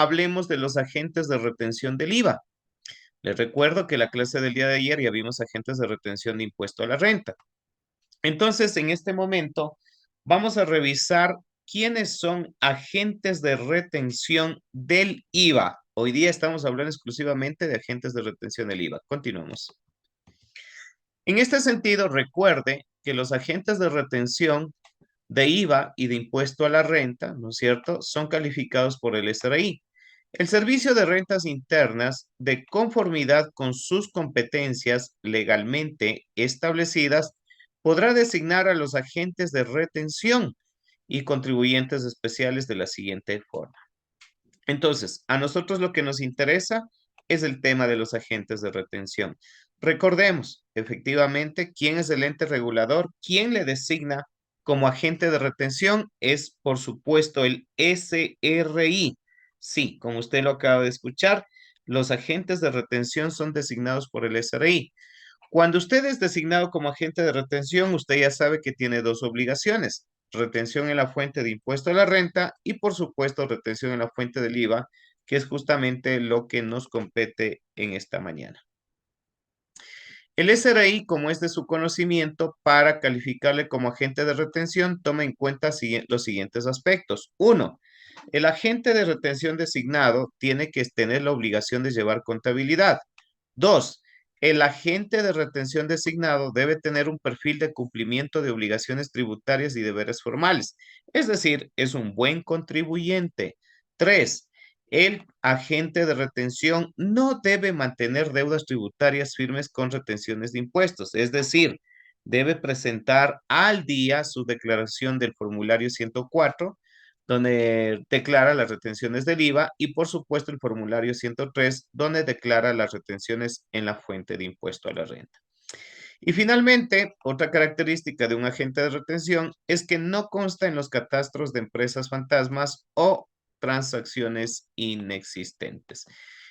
hablemos de los agentes de retención del IVA. Les recuerdo que la clase del día de ayer ya vimos agentes de retención de impuesto a la renta. Entonces, en este momento, vamos a revisar quiénes son agentes de retención del IVA. Hoy día estamos hablando exclusivamente de agentes de retención del IVA. Continuamos. En este sentido, recuerde que los agentes de retención de IVA y de impuesto a la renta, ¿no es cierto?, son calificados por el SRI. El Servicio de Rentas Internas, de conformidad con sus competencias legalmente establecidas, podrá designar a los agentes de retención y contribuyentes especiales de la siguiente forma. Entonces, a nosotros lo que nos interesa es el tema de los agentes de retención. Recordemos, efectivamente, quién es el ente regulador, quién le designa como agente de retención es, por supuesto, el SRI. Sí, como usted lo acaba de escuchar, los agentes de retención son designados por el SRI. Cuando usted es designado como agente de retención, usted ya sabe que tiene dos obligaciones: retención en la fuente de impuesto a la renta y, por supuesto, retención en la fuente del IVA, que es justamente lo que nos compete en esta mañana. El SRI, como es de su conocimiento, para calificarle como agente de retención, toma en cuenta los siguientes aspectos. Uno, el agente de retención designado tiene que tener la obligación de llevar contabilidad. Dos, el agente de retención designado debe tener un perfil de cumplimiento de obligaciones tributarias y deberes formales, es decir, es un buen contribuyente. Tres, el agente de retención no debe mantener deudas tributarias firmes con retenciones de impuestos, es decir, debe presentar al día su declaración del formulario 104, donde declara las retenciones del IVA, y por supuesto el formulario 103, donde declara las retenciones en la fuente de impuesto a la renta. Y finalmente, otra característica de un agente de retención es que no consta en los catastros de empresas fantasmas o transacciones inexistentes.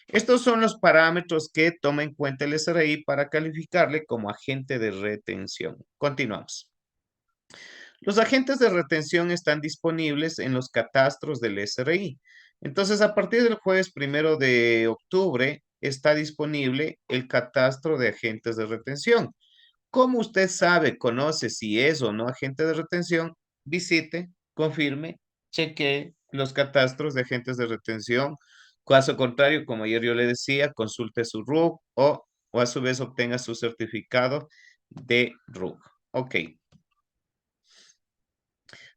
Estos son los parámetros que toma en cuenta el SRI para calificarle como agente de retención. Continuamos. Los agentes de retención están disponibles en los catastros del SRI. Entonces, a partir del jueves 1 de octubre, está disponible el catastro de agentes de retención. ¿Cómo usted sabe, conoce si es o no agente de retención? Visite, confirme, chequee los catastros de agentes de retención. Caso contrario, como ayer yo le decía, consulte su RUC o a su vez obtenga su certificado de RUC. Ok.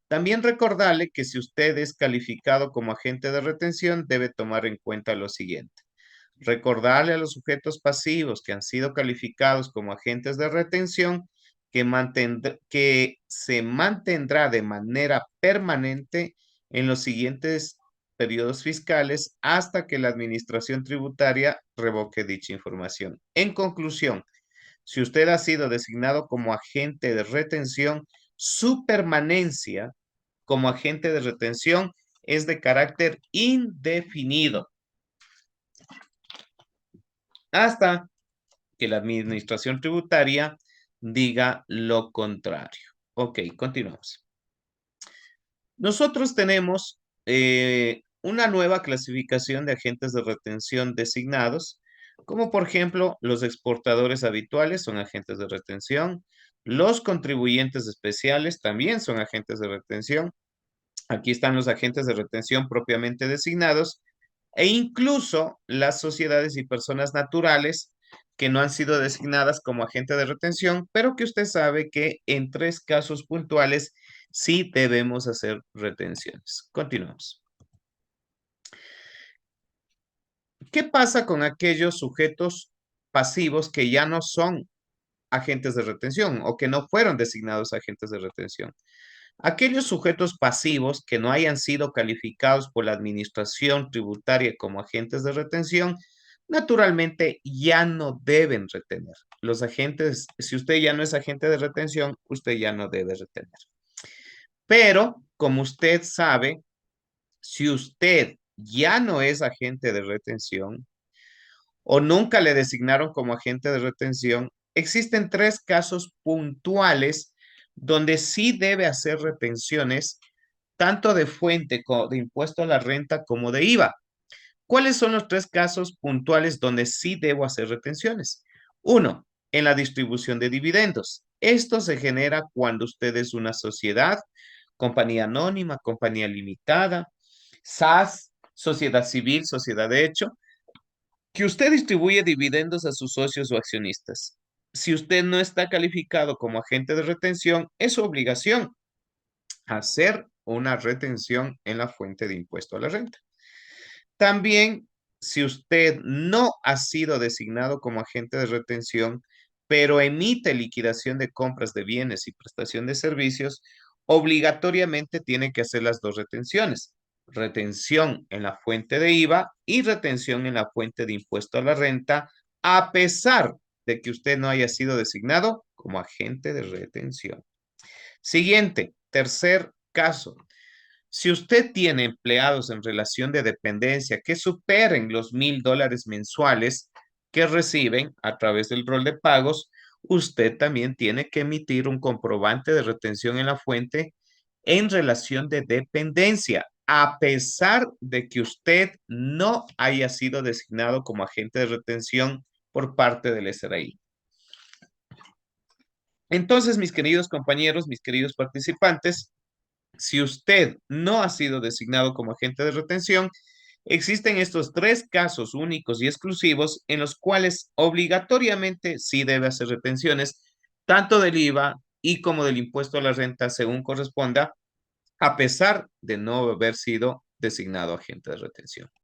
También recordarle que si usted es calificado como agente de retención, debe tomar en cuenta lo siguiente. Recordarle a los sujetos pasivos que han sido calificados como agentes de retención que se mantendrá de manera permanente en los siguientes periodos fiscales hasta que la administración tributaria revoque dicha información. En conclusión, si usted ha sido designado como agente de retención, su permanencia como agente de retención es de carácter indefinido hasta que la administración tributaria diga lo contrario. Ok, continuamos. Nosotros tenemos una nueva clasificación de agentes de retención designados, como por ejemplo los exportadores habituales son agentes de retención, los contribuyentes especiales también son agentes de retención. Aquí están los agentes de retención propiamente designados e incluso las sociedades y personas naturales que no han sido designadas como agente de retención, pero que usted sabe que en 3 casos puntuales sí debemos hacer retenciones. Continuamos. ¿Qué pasa con aquellos sujetos pasivos que ya no son agentes de retención o que no fueron designados agentes de retención? Aquellos sujetos pasivos que no hayan sido calificados por la administración tributaria como agentes de retención, naturalmente ya no deben retener. Los agentes, si usted ya no es agente de retención, usted ya no debe retener. Pero, como usted sabe, si usted ya no es agente de retención o nunca le designaron como agente de retención, existen 3 casos puntuales donde sí debe hacer retenciones tanto de fuente de impuesto a la renta como de IVA. ¿Cuáles son los tres casos puntuales donde sí debo hacer retenciones? Uno, en la distribución de dividendos. Esto se genera cuando usted es una sociedad, compañía anónima, compañía limitada, SAS, sociedad civil, sociedad de hecho, que usted distribuye dividendos a sus socios o accionistas. Si usted no está calificado como agente de retención, es su obligación hacer una retención en la fuente de impuesto a la renta. También, si usted no ha sido designado como agente de retención, pero emite liquidación de compras de bienes y prestación de servicios, obligatoriamente tiene que hacer las dos retenciones. Retención en la fuente de IVA y retención en la fuente de impuesto a la renta, a pesar de que usted no haya sido designado como agente de retención. Siguiente, tercer caso. Si usted tiene empleados en relación de dependencia que superen los $1,000 mensuales que reciben a través del rol de pagos, usted también tiene que emitir un comprobante de retención en la fuente en relación de dependencia, a pesar de que usted no haya sido designado como agente de retención por parte del SRI. Entonces, mis queridos compañeros, mis queridos participantes, si usted no ha sido designado como agente de retención, existen estos tres casos únicos y exclusivos en los cuales obligatoriamente sí debe hacer retenciones, tanto del IVA y como del impuesto a la renta según corresponda, a pesar de no haber sido designado agente de retención.